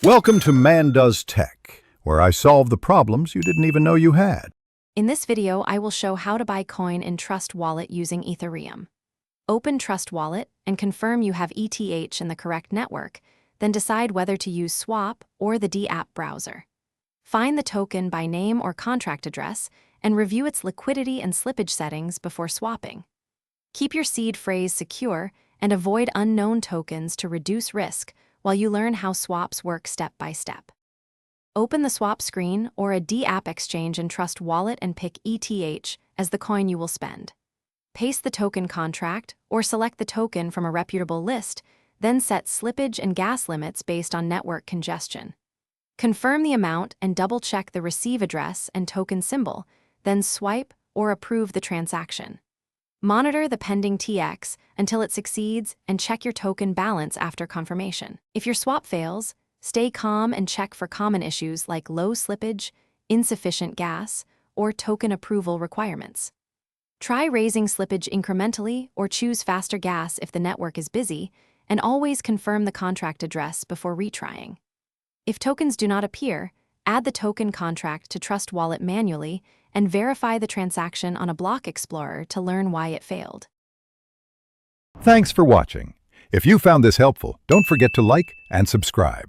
Welcome to Man Does Tech, where I solve the problems you didn't even know you had. In this video, I will show how to buy coin in Trust Wallet using Ethereum. Open Trust Wallet and confirm you have ETH in the correct network, then decide whether to use Swap or the D-app browser. Find the token by name or contract address and review its liquidity and slippage settings before swapping. Keep your seed phrase secure and avoid unknown tokens to reduce risk while you learn how swaps work step by step. Open the swap screen or a D-app exchange in Trust Wallet and pick ETH as the coin you will spend. Paste the token contract or select the token from a reputable list, then set slippage and gas limits based on network congestion. Confirm the amount and double-check the receive address and token symbol, then swipe or approve the transaction. Monitor the pending TX until it succeeds and check your token balance after confirmation. If your swap fails, stay calm and check for common issues like low slippage, insufficient gas, or token approval requirements. Try raising slippage incrementally or choose faster gas if the network is busy, and always confirm the contract address before retrying. If tokens do not appear, add the token contract to Trust Wallet manually and verify the transaction on a block explorer to learn why it failed. Thanks for watching. If you found this helpful, don't forget to like and subscribe.